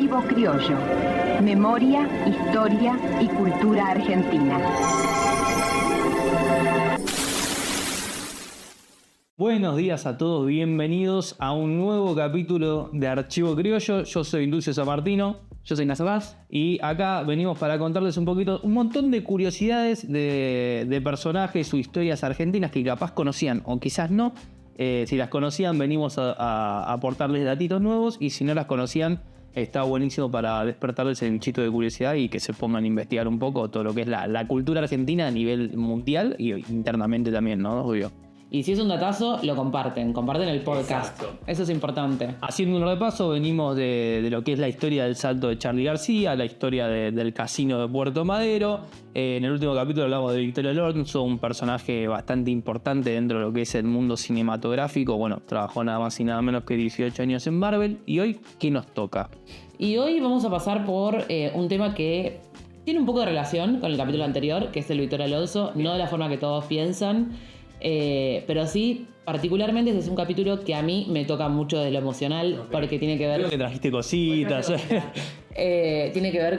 Archivo Criollo. Memoria, historia y cultura argentina. Buenos días a todos, bienvenidos a un nuevo capítulo de Archivo Criollo. Yo soy Lucio Sammartino. Yo soy Nazabás. Y acá venimos para contarles un montón de curiosidades de personajes o historias argentinas que capaz conocían o quizás no. Si las conocían, venimos a aportarles datitos nuevos, y si no las conocían, está buenísimo para despertarles el bichito de curiosidad y que se pongan a investigar un poco todo lo que es la cultura argentina a nivel mundial y internamente también, ¿no? Obvio. Y si es un datazo, lo comparten el podcast. Exacto. Eso es importante. Haciendo un repaso, venimos de lo que es la historia del salto de Charly García, la historia del casino de Puerto Madero. En el último capítulo hablamos de Victoria Alonso, un personaje bastante importante dentro de lo que es el mundo cinematográfico. Bueno, trabajó nada más y nada menos que 18 años en Marvel. ¿Y hoy qué nos toca? Y hoy vamos a pasar por un tema que tiene un poco de relación con el capítulo anterior, que es el Victoria Alonso. No de la forma que todos piensan. Pero sí, particularmente es un capítulo que a mí me toca mucho de lo emocional, porque tiene que ver. Creo que trajiste cositas. Tiene que ver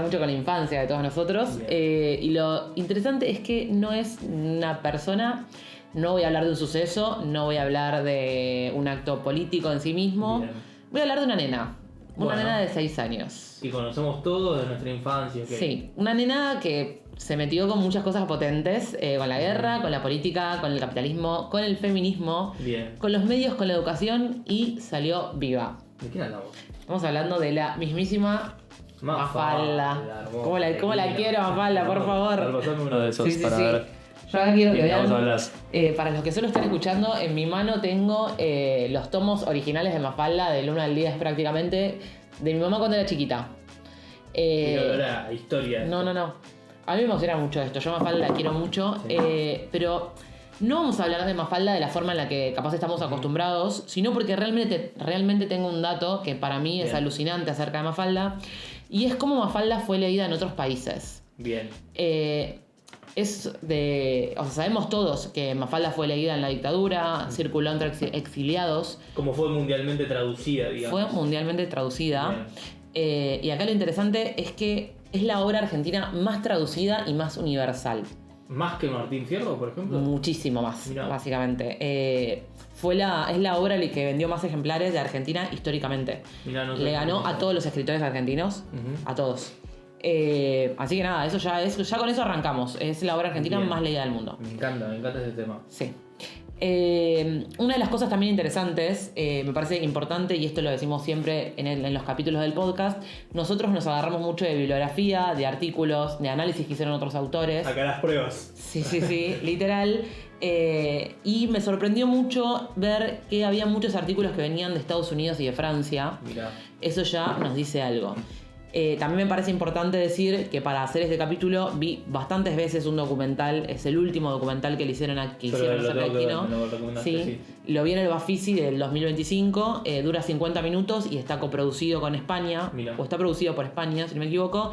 mucho con la infancia de todos nosotros. Y lo interesante es que no es una persona. No voy a hablar de un suceso, no voy a hablar de un acto político en sí mismo. Bien. Voy a hablar de una nena. Una nena de 6 años. Y conocemos todos de nuestra infancia. ¿Okay? Sí, una nena que se metió con muchas cosas potentes, con la guerra, con la política, con el capitalismo, con el feminismo, con los medios, con la educación, y salió viva. ¿De qué hablamos? Estamos hablando de la mismísima Mafalda. ¿Cómo la quiero, Mafalda? Por favor. Pasame uno de esos para ver. Yo acá quiero que vean, para los que solo están escuchando, en mi mano tengo los tomos originales de Mafalda, del 1 al 10 prácticamente, de mi mamá cuando era chiquita. Quiero ver la historia. No. A mí me emociona mucho esto. Yo a Mafalda la quiero mucho, sí. Pero no vamos a hablar de Mafalda de la forma en la que capaz estamos acostumbrados, sino porque realmente tengo un dato que para mí es alucinante acerca de Mafalda, y es cómo Mafalda fue leída en otros países. Bien. Sabemos todos que Mafalda fue leída en la dictadura, circuló entre exiliados. Como fue mundialmente traducida, digamos. Fue mundialmente traducida. Y acá lo interesante es que es la obra argentina más traducida y más universal. ¿Más que Martín Fierro, por ejemplo? Muchísimo más, básicamente. Es la obra que vendió más ejemplares de Argentina históricamente. Le ganó a todos los escritores argentinos, a todos. Así que nada, ya con eso arrancamos. Es la obra argentina más leída del mundo. Me encanta ese tema. Sí. Una de las cosas también interesantes, me parece importante, y esto lo decimos siempre en los capítulos del podcast, nosotros nos agarramos mucho de bibliografía, de artículos, de análisis que hicieron otros autores. Acá las pruebas. Sí, literal. Y me sorprendió mucho ver que había muchos artículos que venían de Estados Unidos y de Francia. Mirá. Eso ya nos dice algo. También me parece importante decir que para hacer este capítulo vi bastantes veces un documental. Es el último documental que hicieron acerca de Quino. Sí. Lo vi en el Bafisi del 2025. Dura 50 minutos y está coproducido con España. Mirá. O está producido por España, si no me equivoco.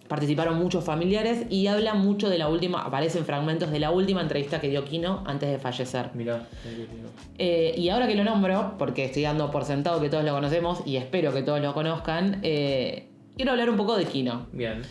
Participaron muchos familiares y habla mucho de aparecen fragmentos de la última entrevista que dio Quino antes de fallecer. Mirá. Y ahora que lo nombro, porque estoy dando por sentado que todos lo conocemos y espero que todos lo conozcan, quiero hablar un poco de Quino. Bien.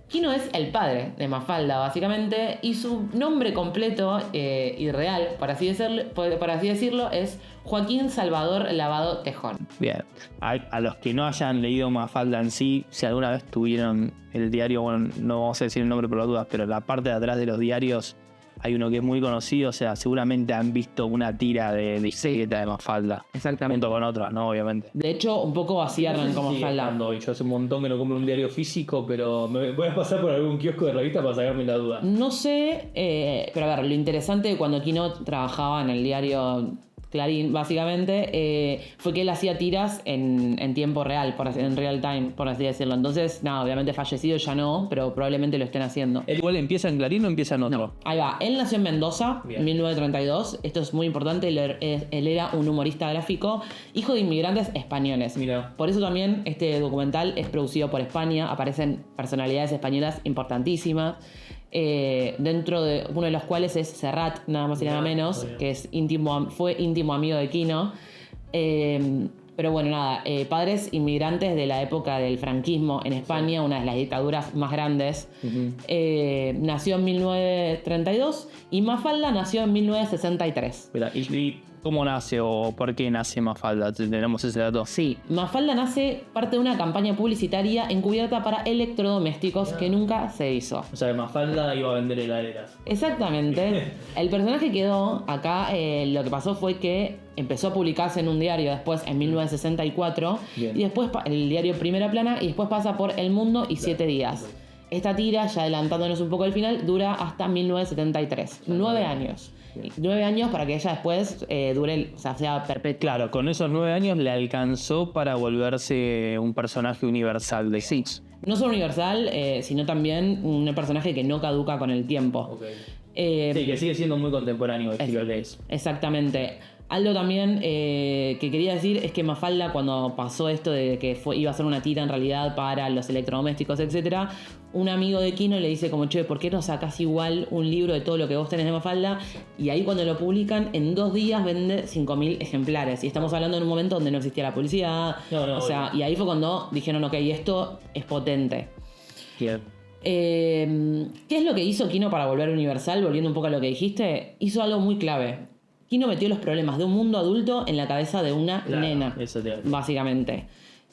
Quino es el padre de Mafalda, básicamente, y su nombre completo y real, por así decirlo, es Joaquín Salvador Lavado Tejón. Bien. A los que no hayan leído Mafalda en sí, si alguna vez tuvieron el diario, bueno, no vamos a decir el nombre por las dudas, pero la parte de atrás de los diarios hay uno que es muy conocido, o sea, seguramente han visto una tira de historieta de Mafalda. Exactamente. Junto con otras, ¿no? Obviamente. De hecho, un poco así arrancó Mafalda. Y yo hace un montón que no compro un diario físico, pero me voy a pasar por algún kiosco de revista para sacarme la duda. No sé, pero a ver, lo interesante de cuando Quino trabajaba en el diario Clarín, básicamente, fue que él hacía tiras en tiempo real, en real time, por así decirlo. Entonces, nada, obviamente fallecido ya no, pero probablemente lo estén haciendo. ¿Él igual empieza en Clarín o empieza en otro? No, ahí va. Él nació en Mendoza, en 1932. Esto es muy importante. Él era un humorista gráfico, hijo de inmigrantes españoles. Mirá. Por eso también este documental es producido por España. Aparecen personalidades españolas importantísimas. Dentro de uno de los cuales es Serrat, nada más y nada menos, que es fue íntimo amigo de Quino. Pero bueno, nada, padres inmigrantes de la época del franquismo en España, una de las dictaduras más grandes. Nació en 1932 y Mafalda nació en 1963. Mira, ¿y cómo nace o por qué nace Mafalda? ¿Tenemos ese dato? Sí, Mafalda nace parte de una campaña publicitaria encubierta para electrodomésticos que nunca se hizo. O sea, Mafalda iba a vender heladeras. Exactamente. El personaje quedó acá, lo que pasó fue que empezó a publicarse en un diario después en 1964. Bien. Y después el diario Primera Plana y después pasa por El Mundo y 7 días. Esta tira, ya adelantándonos un poco al final, dura hasta 1973. 9 años. 9 años para que ella después dure, o sea perpetua. Claro, con esos 9 años le alcanzó para volverse un personaje universal de Sí. No solo universal, sino también un personaje que no caduca con el tiempo. Okay. Sí, que sigue siendo muy contemporáneo el estilo de eso. Exactamente. Algo también que quería decir es que Mafalda, cuando pasó esto de que iba a ser una tira en realidad para los electrodomésticos, etc., un amigo de Kino le dice como, che, ¿por qué no sacás igual un libro de todo lo que vos tenés de Mafalda? Y ahí cuando lo publican, en 2 días vende 5.000 ejemplares. Y estamos hablando en un momento donde no existía la publicidad. O sea, y ahí fue cuando dijeron, ok, esto es potente. Bien. ¿Qué es lo que hizo Kino para volver universal? Volviendo un poco a lo que dijiste, hizo algo muy clave. Kino metió los problemas de un mundo adulto en la cabeza de una nena, eso básicamente.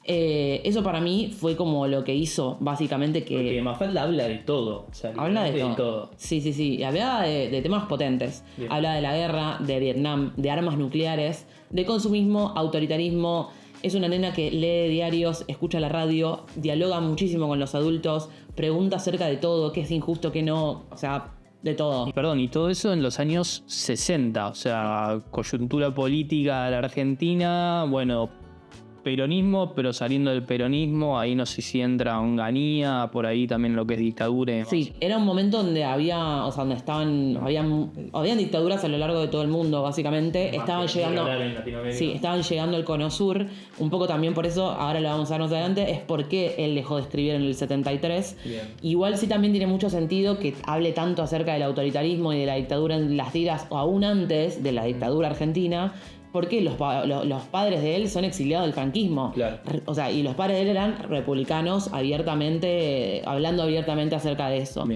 Eso para mí fue como lo que hizo, básicamente, que... Porque Mafalda habla de todo. O sea, habla de todo. Sí. Y hablaba de temas potentes. Bien. Habla de la guerra, de Vietnam, de armas nucleares, de consumismo, autoritarismo. Es una nena que lee diarios, escucha la radio, dialoga muchísimo con los adultos, pregunta acerca de todo, qué es injusto, qué no, o sea... de todo. Y todo eso en los años 60, o sea, coyuntura política de la Argentina, bueno, peronismo, pero saliendo del peronismo, ahí no sé si entra Onganía, por ahí también lo que es dictadura. Sí, era un momento donde había, o sea, donde habían dictaduras a lo largo de todo el mundo, básicamente. Estaban llegando el Cono Sur, un poco también por eso, ahora lo vamos a ver más adelante, es por qué él dejó de escribir en el 73. Bien. Igual sí también tiene mucho sentido que hable tanto acerca del autoritarismo y de la dictadura en las tiras, o aún antes de la dictadura argentina, porque los padres de él son exiliados del franquismo. Claro. O sea, y los padres de él eran republicanos hablando abiertamente acerca de eso.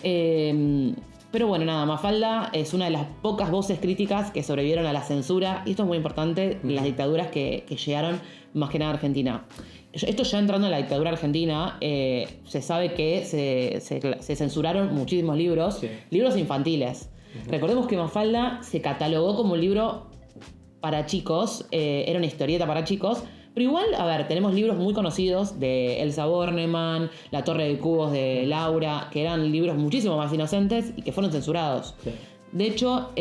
Pero bueno, nada, Mafalda es una de las pocas voces críticas que sobrevivieron a la censura, y esto es muy importante, las dictaduras que llegaron más que nada a Argentina. Esto ya entrando en la dictadura argentina, se sabe que se censuraron muchísimos libros, libros infantiles. Recordemos que Mafalda se catalogó como un libro para chicos, era una historieta para chicos, pero igual, a ver, tenemos libros muy conocidos de Elsa Bornemann, La Torre de Cubos de Laura, que eran libros muchísimo más inocentes y que fueron censurados. Sí. De hecho...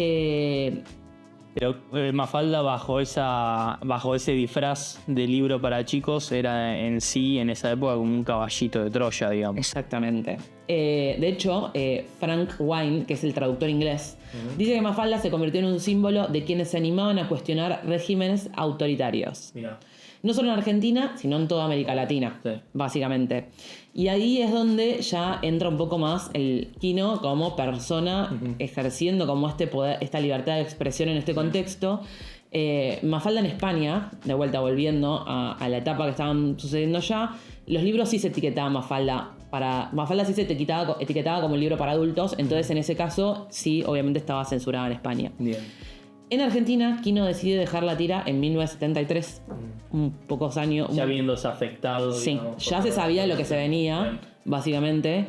Pero Mafalda bajo ese disfraz de libro para chicos era en sí, en esa época, como un caballito de Troya, digamos. Exactamente. De hecho, Frank Wine, que es el traductor inglés, dice que Mafalda se convirtió en un símbolo de quienes se animaban a cuestionar regímenes autoritarios. Mirá. No solo en Argentina, sino en toda América Latina, básicamente. Y ahí es donde ya entra un poco más el Kino como persona, ejerciendo como este poder, esta libertad de expresión en este contexto. Mafalda en España, de vuelta volviendo a la etapa que estaban sucediendo ya, los libros sí se etiquetaban Mafalda. Mafalda sí se etiquetaba como un libro para adultos, entonces en ese caso sí, obviamente estaba censurada en España. Bien. En Argentina, Kino decide dejar la tira en 1973, pocos años. Ya viéndose afectado. Sí, digamos, ya se sabía lo que se venía, básicamente.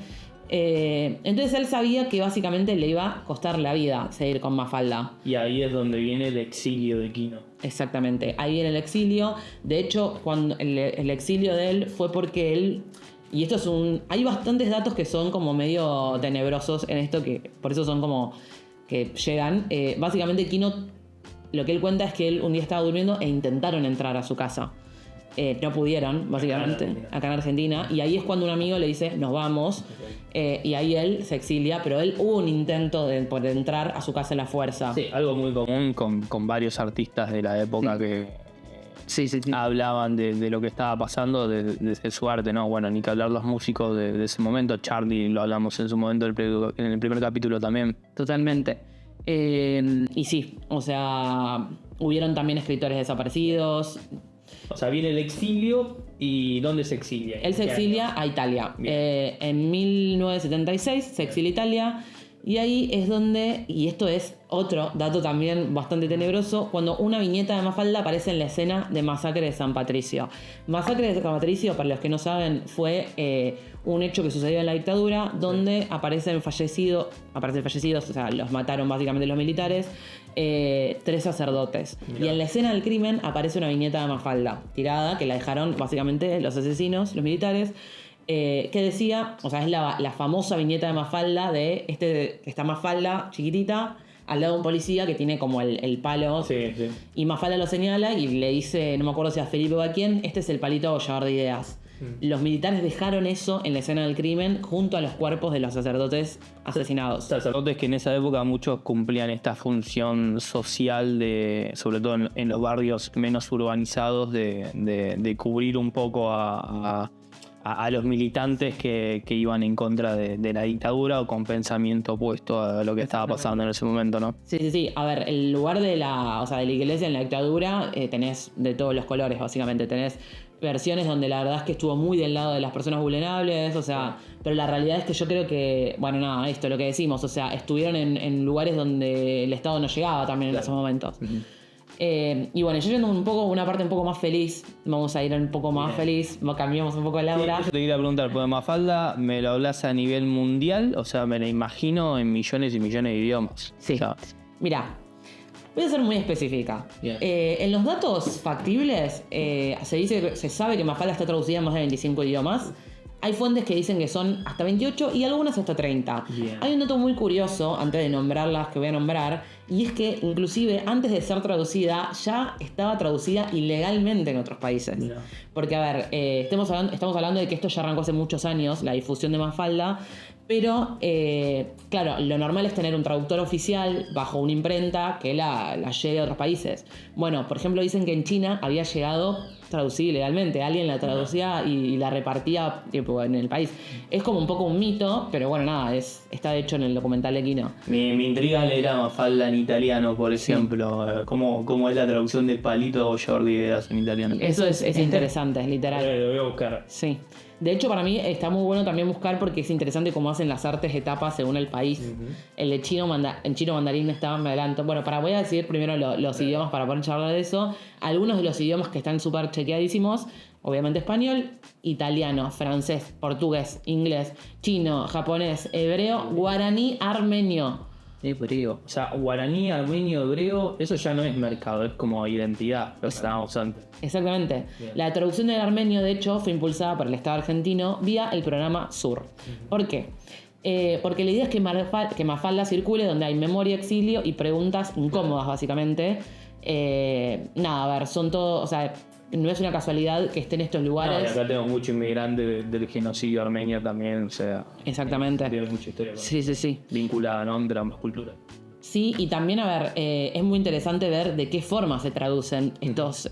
Entonces él sabía que básicamente le iba a costar la vida seguir con Mafalda. Y ahí es donde viene el exilio de Kino. Exactamente, ahí viene el exilio. De hecho, cuando el exilio de él fue porque él... Y esto es hay bastantes datos que son como medio tenebrosos en esto, que por eso son como... que llegan. Básicamente Kino, lo que él cuenta es que él un día estaba durmiendo e intentaron entrar a su casa. No pudieron, básicamente, acá en Argentina. Y ahí es cuando un amigo le dice, nos vamos. Y ahí él se exilia, pero él hubo un intento de entrar a su casa a la fuerza. Sí, algo muy común con varios artistas de la época que hablaban de lo que estaba pasando desde su arte, ¿no? Bueno, ni que hablar los músicos de ese momento. Charlie lo hablamos en su momento en el primer capítulo también. Totalmente. Y sí, o sea, hubieron también escritores desaparecidos. O sea, viene el exilio y ¿dónde se exilia? Él se exilia a Italia. En 1976 se exilia a Italia y ahí es donde, y esto es otro dato también bastante tenebroso, cuando una viñeta de Mafalda aparece en la escena de Masacre de San Patricio. Masacre de San Patricio, para los que no saben, fue un hecho que sucedió en la dictadura donde aparecen fallecidos, o sea, los mataron básicamente los militares, 3 sacerdotes. Mirá. Y en la escena del crimen aparece una viñeta de Mafalda tirada, que la dejaron básicamente los asesinos, los militares, que decía, o sea, es la famosa viñeta de Mafalda de esta Mafalda chiquitita al lado de un policía que tiene como el palo. Sí. Y Mafalda lo señala y le dice, no me acuerdo si a Felipe o a quién, este es el palito abollador de ideas. Los militares dejaron eso en la escena del crimen junto a los cuerpos de los sacerdotes asesinados. Sacerdotes que en esa época muchos cumplían esta función social sobre todo en los barrios menos urbanizados, de cubrir un poco a los militantes que iban en contra de la dictadura o con pensamiento opuesto a lo que estaba pasando en ese momento, ¿no? Sí. A ver, el lugar de la iglesia en la dictadura tenés de todos los colores, básicamente. Tenés versiones donde la verdad es que estuvo muy del lado de las personas vulnerables, o sea, pero la realidad es que yo creo que, bueno, nada, esto, lo que decimos, o sea, estuvieron en lugares donde el Estado no llegaba también en esos momentos. Y bueno, yo yendo una parte un poco más feliz, vamos a ir un poco más feliz, cambiamos un poco el aura. Sí, yo te quería preguntar, porque Mafalda me lo hablas a nivel mundial, o sea, me la imagino en millones y millones de idiomas. Sí. O sea, Mirá, voy a ser muy específica. En los datos factibles se sabe que Mafalda está traducida en más de 25 idiomas. Hay fuentes que dicen que son hasta 28 y algunas hasta 30. Bien. Hay un dato muy curioso, antes de nombrarlas que voy a nombrar, y es que inclusive antes de ser traducida ya estaba traducida ilegalmente en otros países. Mira. Porque, a ver, estamos hablando de que esto ya arrancó hace muchos años, la difusión de Mafalda, pero, claro, lo normal es tener un traductor oficial bajo una imprenta que la lleve a otros países. Bueno, por ejemplo, dicen que en China había llegado traducida ilegalmente. Alguien la traducía y la repartía tipo, en el país. Es como un poco un mito, pero bueno, nada, está hecho en el documental de Kino. Me intriga leer a Mafalda en italiano, por ejemplo. ¿Cómo es la traducción de palito abollador de ideas en italiano? Eso es interesante, es literal. Lo voy a buscar. Sí. De hecho, para mí está muy bueno también buscar porque es interesante cómo hacen las artes etapas según el país. El de chino mandarín está, me adelanto. Bueno, voy a decir primero los idiomas para poder charlar de eso. Algunos de los idiomas que están súper chequeadísimos, obviamente español, italiano, francés, portugués, inglés, chino, japonés, hebreo, guaraní, armenio. Hebreo. O sea, guaraní, armenio, hebreo, eso ya no es mercado, es como identidad, lo que estábamos antes. Exactamente. Bien. La traducción del armenio, de hecho, fue impulsada por el Estado argentino vía el programa SUR. ¿Por qué? Porque la idea es que Mafalda circule donde hay memoria, exilio y preguntas incómodas, básicamente. A ver, son todo, o sea, no es una casualidad que esté en estos lugares. No, y acá tengo mucho inmigrante del genocidio armenio también, o sea. Exactamente. Tiene mucha historia. Sí. Vinculada, ¿no? Entre ambas culturas. Sí, y también, a ver, es muy interesante ver de qué forma se traducen estos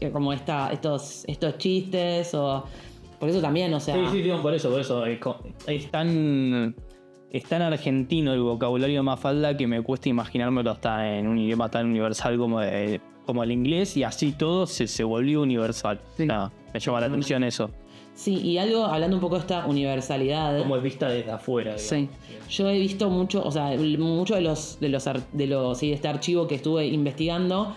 chistes o... Por eso también, o sea... Sí, por eso. Es tan argentino el vocabulario de Mafalda que me cuesta imaginármelo hasta en un idioma tan universal como el inglés, y así todo se volvió universal. Sí. Me llama la atención eso. Sí, y algo, hablando un poco de esta universalidad... Como es vista desde afuera. Digamos. Sí. Yo he visto mucho de este archivo que estuve investigando,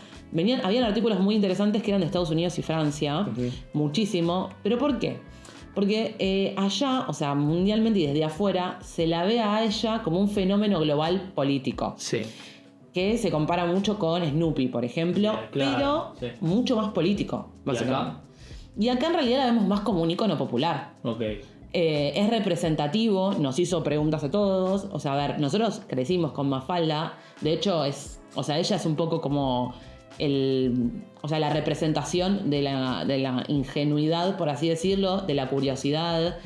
habían artículos muy interesantes que eran de Estados Unidos y Francia, muchísimo. ¿Pero por qué? Porque allá, o sea, mundialmente y desde afuera, se la ve a ella como un fenómeno global político. Sí. Que se compara mucho con Snoopy, por ejemplo, claro, pero mucho más político, básicamente. Y acá en realidad la vemos más como un icono popular. Okay. Es representativo, nos hizo preguntas a todos. O sea, a ver, nosotros crecimos con Mafalda. De hecho, ella es un poco como la representación de la ingenuidad, por así decirlo, de la curiosidad.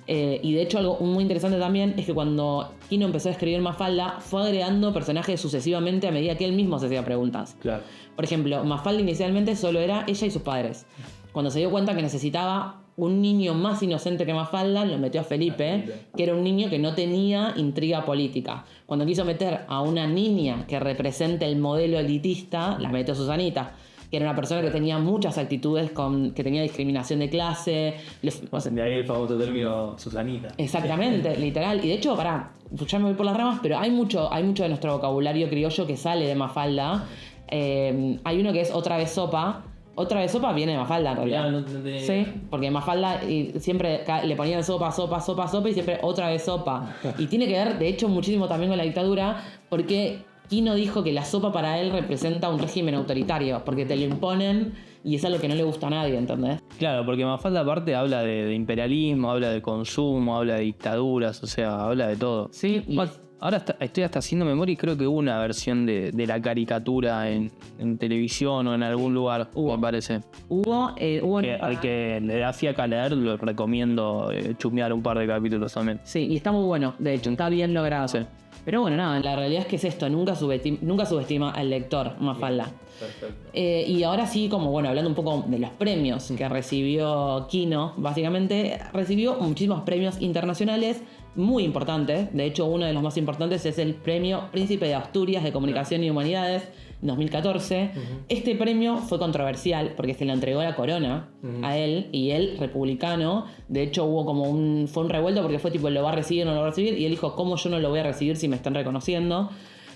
Y de hecho, algo muy interesante también es que cuando Kino empezó a escribir Mafalda, fue agregando personajes sucesivamente a medida que él mismo se hacía preguntas. Claro. Por ejemplo, Mafalda inicialmente solo era ella y sus padres. Cuando se dio cuenta que necesitaba un niño más inocente que Mafalda, lo metió a Felipe, que era un niño que no tenía intriga política. Cuando quiso meter a una niña que represente el modelo elitista, la metió a Susanita. que era una persona que tenía muchas actitudes, que tenía discriminación de clase. De ahí el famoso término Susanita. Exactamente, literal. Y de hecho, ya me voy por las ramas, pero hay mucho de nuestro vocabulario criollo que sale de Mafalda. Hay uno que es otra vez sopa. Otra vez sopa viene de Mafalda, en realidad. Sí, porque Mafalda siempre le ponían sopa y siempre otra vez sopa. Y tiene que ver, de hecho, muchísimo también con la dictadura, porque Quino dijo que la sopa para él representa un régimen autoritario, porque te lo imponen y es algo que no le gusta a nadie, ¿entendés? Claro, porque Mafalda aparte habla de imperialismo, habla de consumo, habla de dictaduras, o sea, habla de todo. Sí, Ahora estoy hasta haciendo memoria y creo que hubo una versión de la caricatura en televisión o en algún lugar, me parece. Hubo Al que le da fiaca leer, lo recomiendo chusmear un par de capítulos también. Sí, y está muy bueno, de hecho, está bien logrado. Sí. Pero bueno, nada, la realidad es que es esto, nunca subestima al lector, Mafalda. Perfecto. Y ahora sí, como bueno, hablando un poco de los premios que recibió Quino, básicamente recibió muchísimos premios internacionales muy importantes. De hecho, uno de los más importantes es el premio Príncipe de Asturias de Comunicación y Humanidades 2014. Este premio fue controversial porque se le entregó la corona a él, y él, republicano, de hecho hubo como fue un revuelto porque fue tipo, ¿lo va a recibir o no lo va a recibir? Y él dijo, ¿cómo yo no lo voy a recibir si me están reconociendo?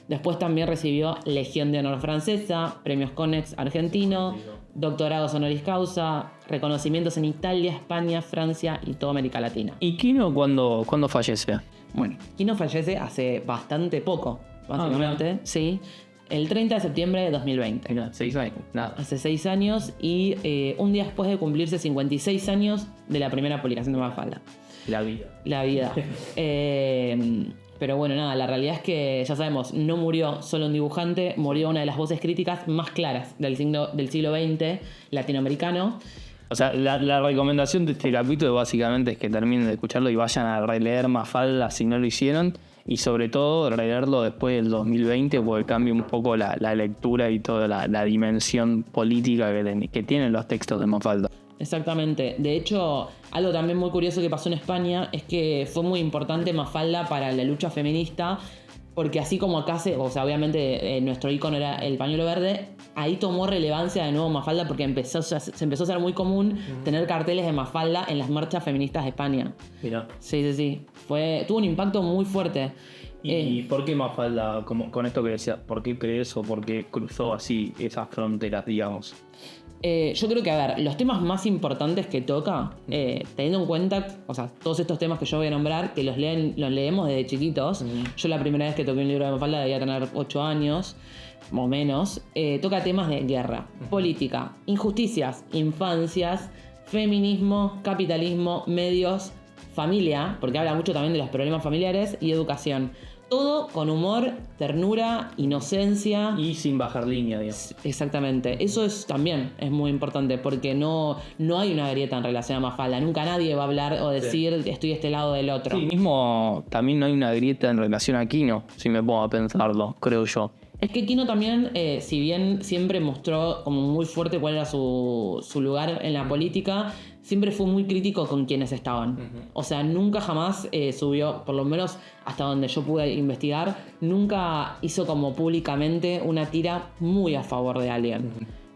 Después también recibió Legión de Honor francesa, premios Conex argentino, doctorados honoris causa, reconocimientos en Italia, España, Francia y toda América Latina. ¿Y Quino cuándo fallece? Bueno, Quino fallece hace bastante poco, básicamente, sí, el 30 de septiembre de 2020. Mirá, 6 años, nada. Hace 6 años y un día después de cumplirse 56 años de la primera publicación de Mafalda. La vida. La vida. Pero bueno, nada, la realidad es que ya sabemos, no murió solo un dibujante, murió una de las voces críticas más claras del siglo XX latinoamericano. O sea, la recomendación de este capítulo básicamente es que terminen de escucharlo y vayan a releer Mafalda si no lo hicieron. Y sobre todo releerlo después del 2020 porque cambia un poco la lectura y toda la dimensión política que tienen los textos de Mafalda. Exactamente. De hecho, algo también muy curioso que pasó en España es que fue muy importante Mafalda para la lucha feminista, porque así como acá obviamente nuestro ícono era el pañuelo verde, ahí tomó relevancia de nuevo Mafalda porque se empezó a ser muy común tener carteles de Mafalda en las marchas feministas de España. Mirá. Sí. Tuvo un impacto muy fuerte. ¿Y por qué Mafalda, con esto que decía, por qué crees o por qué cruzó así esas fronteras, digamos? Yo creo que, a ver, los temas más importantes que toca, teniendo en cuenta, o sea, todos estos temas que yo voy a nombrar, que los leemos desde chiquitos. Yo la primera vez que toqué un libro de Mafalda debía tener 8 años, o menos. Toca temas de guerra, política, injusticias, infancias, feminismo, capitalismo, medios, familia, porque habla mucho también de los problemas familiares, y educación. Todo con ternura, inocencia. Y sin bajar línea, digamos. Exactamente. Eso también es muy importante porque no hay una grieta en relación a Mafalda. Nunca nadie va a hablar o decir estoy de este lado del otro. Sí, mismo también no hay una grieta en relación a Quino, si me pongo a pensarlo, creo yo. Es que Quino también, si bien siempre mostró como muy fuerte cuál era su lugar en la política, siempre fue muy crítico con quienes estaban. O sea, nunca jamás subió, por lo menos hasta donde yo pude investigar, nunca hizo como públicamente una tira muy a favor de alguien.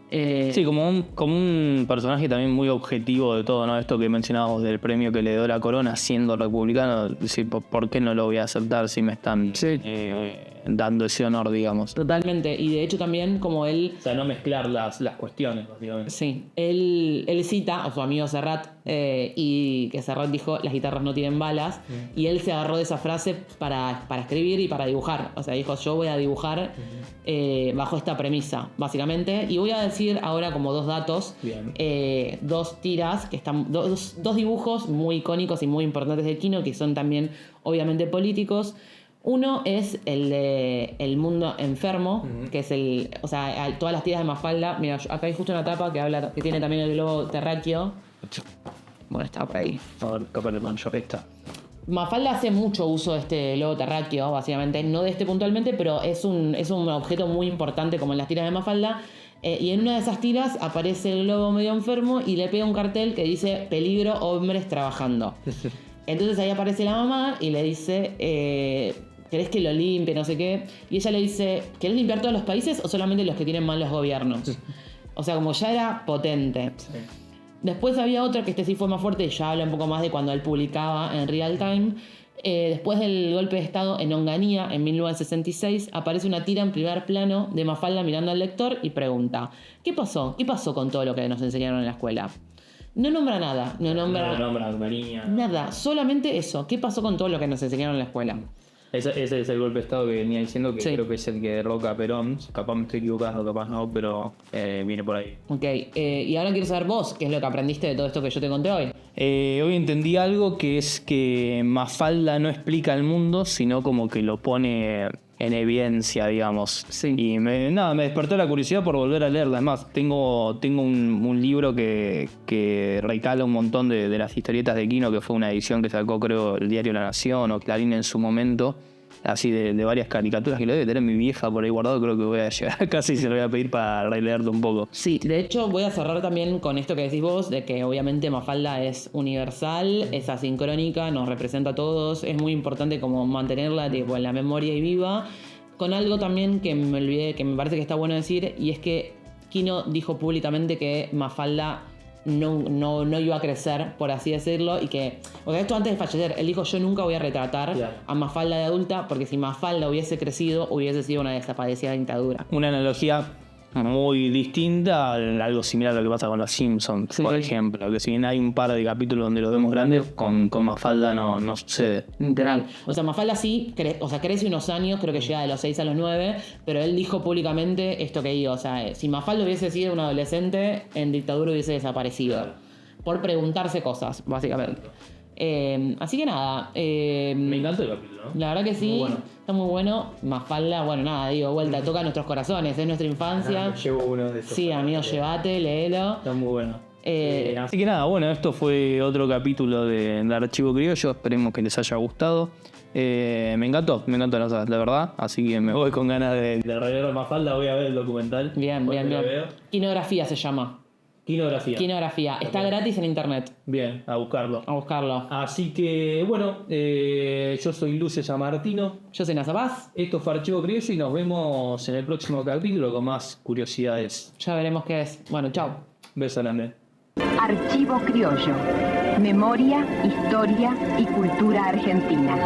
Sí, como un personaje también muy objetivo de todo, ¿no? Esto que mencionábamos del premio que le dio la corona, siendo republicano, decir, ¿por qué no lo voy a aceptar si me están dando ese honor, digamos? Totalmente, y de hecho también como él... O sea, no mezclar las cuestiones, básicamente. Sí, él cita a su amigo Serrat, y que Serrat dijo, las guitarras no tienen balas, y él se agarró de esa frase para escribir y para dibujar. O sea, dijo, yo voy a dibujar bajo esta premisa, básicamente, y voy a decir ahora como 2 datos. Bien. 2 tiras, que están dos dibujos muy icónicos y muy importantes de Quino, que son también obviamente políticos. Uno es el de El Mundo Enfermo, que es todas las tiras de Mafalda. Mira, acá hay justo una tapa que tiene también el globo terráqueo. Bueno, está por ahí. A ver, capaz de mancho esta. Mafalda hace mucho uso de este globo terráqueo, básicamente, no de este puntualmente, pero es un objeto muy importante como en las tiras de Mafalda. Y en una de esas tiras aparece el globo medio enfermo y le pega un cartel que dice peligro, hombres trabajando. Entonces ahí aparece la mamá y le dice, ¿querés que lo limpie? No sé qué. Y ella le dice, ¿querés limpiar todos los países o solamente los que tienen malos gobiernos? O sea, como ya era potente. Sí. Después había otro que sí fue más fuerte y ya habla un poco más de cuando él publicaba en real time. Después del golpe de estado en Onganía, en 1966, aparece una tira en primer plano de Mafalda mirando al lector y pregunta: ¿qué pasó? ¿Qué pasó con todo lo que nos enseñaron en la escuela? No nombra nada, no nombra Onganía. nada, solamente eso. ¿Qué pasó con todo lo que nos enseñaron en la escuela? Ese es el golpe de estado que venía diciendo, que Sí. creo que es el que derroca a Perón. Capaz me estoy equivocando, capaz no, pero viene por ahí. Ok, y ahora quiero saber vos, ¿qué es lo que aprendiste de todo esto que yo te conté hoy? Hoy entendí algo, que es que Mafalda no explica el mundo, sino como que lo pone en evidencia, digamos. Sí. Y me despertó la curiosidad por volver a leerla. Además, tengo un libro que recala un montón de las historietas de Quino, que fue una edición que sacó, creo, el diario La Nación o Clarín en su momento. Así de varias caricaturas que lo debe tener mi vieja por ahí guardado. Creo que voy a llegar a casa y se lo voy a pedir para releerlo un poco. Sí, de hecho voy a cerrar también con esto que decís vos, de que obviamente Mafalda es universal, es asincrónica, nos representa a todos, es muy importante como mantenerla tipo, en la memoria y viva. Con algo también que me olvidé, que me parece que está bueno decir, y es que Quino dijo públicamente que Mafalda no iba a crecer, por así decirlo, y que, o sea, esto antes de fallecer, él dijo: yo nunca voy a retratar a Mafalda de adulta, porque si Mafalda hubiese crecido, hubiese sido una desaparecida dictadura. Una analogía muy distinta a algo similar a lo que pasa con los Simpsons, Sí. por ejemplo. Que si bien hay un par de capítulos donde lo vemos grande, con Mafalda no sucede. Literal. O sea, Mafalda sí, crece unos años, creo que llega de los 6 a los 9, pero él dijo públicamente esto que digo. O sea, si Mafalda hubiese sido un adolescente, en dictadura hubiese desaparecido. Por preguntarse cosas, básicamente. Así que nada. Me encantó el capítulo, ¿no? La verdad que sí, Muy bueno. está muy bueno. Mafalda, bueno, nada, digo, vuelta, toca nuestros corazones, es nuestra infancia. Llevo uno de esos. Sí, amigo, llévate, léelo. Está muy bueno. Eh, Así que nada, bueno, esto fue otro capítulo de Archivo Criollo. Esperemos que les haya gustado. Me encantó la verdad. Así que me voy con ganas de releer Mafalda. Voy a ver el documental. Bien, bien, Lo bien. veo. Quinografía se llama. Quinografía. Está gratis en internet. Bien, a buscarlo. A buscarlo. Así que, bueno, yo soy Lucio Samartino. Yo soy Nasa Paz. Esto fue Archivo Criollo y nos vemos en el próximo capítulo con más curiosidades. Ya veremos qué es. Bueno, chao. Beso grande. Archivo Criollo. Memoria, historia y cultura argentina.